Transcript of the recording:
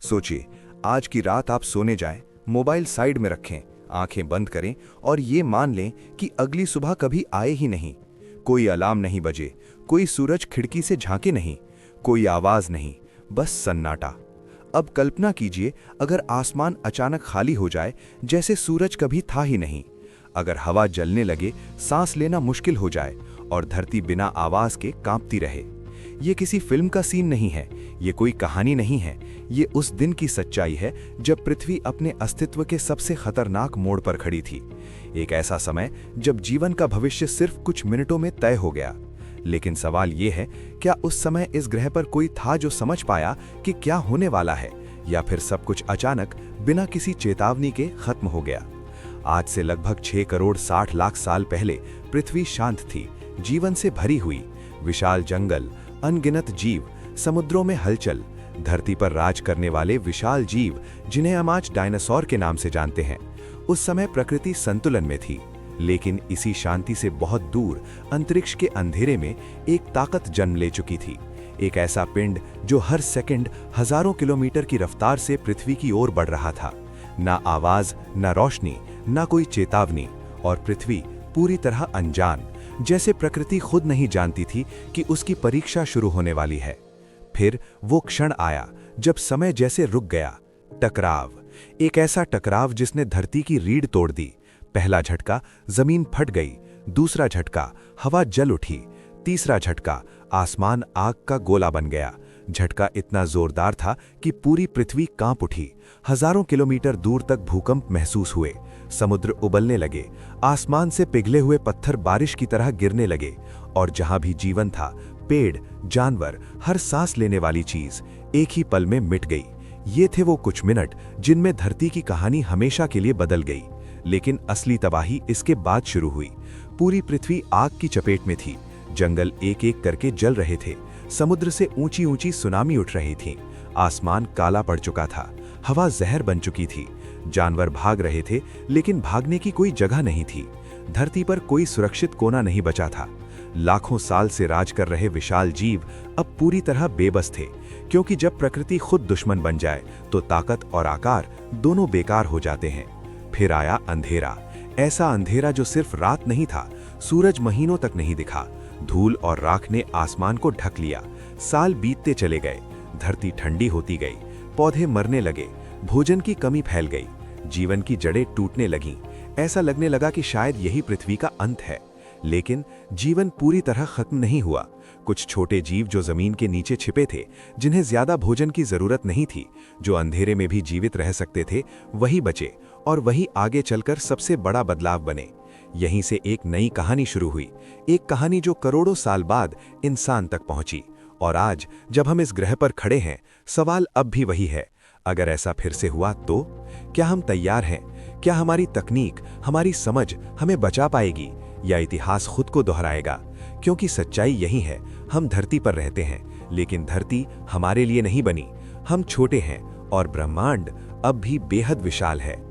सोचिए, आज की रात आप सोने जाएं, मोबाइल साइड में रखें, आंखें बंद करें और ये मान लें कि अगली सुबह कभी आए ही नहीं। कोई अलार्म नहीं बजे, कोई सूरज खिड़की से झांके नहीं, कोई आवाज नहीं, बस सन्नाटा। अब कल्पना कीजिए, अगर आसमान अचानक खाली हो जाए, जैसे सूरज कभी था ही नहीं। अगर हवा जलने लगे, सांस लेना मुश्किल हो जाए और धरती बिना आवाज के कांपती रहे। ये किसी फिल्म का सीन नहीं है, ये कोई कहानी नहीं है, ये उस दिन की सच्चाई है जब पृथ्वी अपने अस्तित्व के सबसे खतरनाक मोड़ पर खड़ी थी। एक ऐसा समय जब जीवन का भविष्य सिर्फ कुछ मिनटों में तय हो गया। लेकिन सवाल ये है, क्या उस समय इस ग्रह पर कोई था जो समझ पाया कि क्या होने वाला है, या फिर सब कुछ अचानक बिना किसी चेतावनी के खत्म हो गया? आज से लगभग 6 करोड़ 60 लाख साल पहले पृथ्वी शांत थी, जीवन से भरी हुई। विशाल जंगल, अनगिनत जीव, समुद्रों में हलचल, धरती पर राज करने वाले विशाल जीव जिन्हें हम आज डायनासोर के नाम से जानते हैं। उस समय प्रकृति संतुलन में थी, लेकिन इसी शांति से बहुत दूर अंतरिक्ष के अंधेरे में एक ताकत जन्म ले चुकी थी। एक ऐसा पिंड जो हर सेकंड हजारों किलोमीटर की रफ्तार से पृथ्वी की ओर बढ़ रहा था। ना आवाज, ना रोशनी, ना कोई चेतावनी, और पृथ्वी पूरी तरह अनजान, जैसे प्रकृति खुद नहीं जानती थी कि उसकी परीक्षा शुरू होने वाली है। फिर वो क्षण आया जब समय जैसे रुक गया। टकराव, एक ऐसा टकराव जिसने धरती की रीढ़ तोड़ दी। पहला झटका, जमीन फट गई। दूसरा झटका, हवा जल उठी। तीसरा झटका, आसमान आग का गोला बन गया। झटका इतना जोरदार था कि पूरी पृथ्वी कांप उठी। हजारों किलोमीटर दूर तक भूकंप महसूस हुए। समुद्र उबलने लगे, आसमान से पिघले हुए पत्थर बारिश की तरह गिरने लगे, और जहां भी जीवन था, पेड़, जानवर, हर सांस लेने वाली चीज एक ही पल में मिट गई। ये थे वो कुछ मिनट जिनमें धरती की कहानी हमेशा के लिए बदल गई। लेकिन असली तबाही इसके बाद शुरू हुई। पूरी पृथ्वी आग की चपेट में थी। जंगल एक एक करके जल रहे थे। समुद्र से ऊंची ऊंची सुनामी उठ रही थी। आसमान काला पड़ चुका था। हवा जहर बन चुकी थी। जानवर भाग रहे थे, लेकिन भागने की कोई जगह नहीं थी। धरती पर कोई सुरक्षित कोना नहीं बचा था। लाखों साल से राज कर रहे विशाल जीव अब पूरी तरह बेबस थे, क्योंकि जब प्रकृति खुद दुश्मन बन जाए तो ताकत और आकार दोनों बेकार हो जाते हैं। फिर आया अंधेरा, ऐसा अंधेरा जो सिर्फ रात नहीं था, सूरज महीनों तक नहीं दिखा। धूल और राख ने आसमान को ढक लिया। साल बीतते चले गए, धरती ठंडी होती गई, पौधे मरने लगे, भोजन की कमी फैल गई, जीवन की जड़ें टूटने लगीं। ऐसा लगने लगा कि शायद यही पृथ्वी का अंत है। लेकिन जीवन पूरी तरह खत्म नहीं हुआ। कुछ छोटे जीव जो जमीन के नीचे छिपे थे, जिन्हें ज्यादा भोजन की जरूरत नहीं थी, जो अंधेरे में भी जीवित रह सकते थे, वही बचे, और वही आगे चलकर सबसे बड़ा बदलाव बने। यहीं से एक नई कहानी शुरू हुई, एक कहानी जो करोड़ों साल बाद इंसान तक पहुंची। और आज जब हम इस ग्रह पर खड़े हैं, सवाल अब भी वही है, अगर ऐसा फिर से हुआ तो क्या हम तैयार हैं? क्या हमारी तकनीक, हमारी समझ हमें बचा पाएगी, या इतिहास खुद को दोहराएगा? क्योंकि सच्चाई यही है, हम धरती पर रहते हैं, लेकिन धरती हमारे लिए नहीं बनी। हम छोटे हैं और ब्रह्मांड अब भी बेहद विशाल है।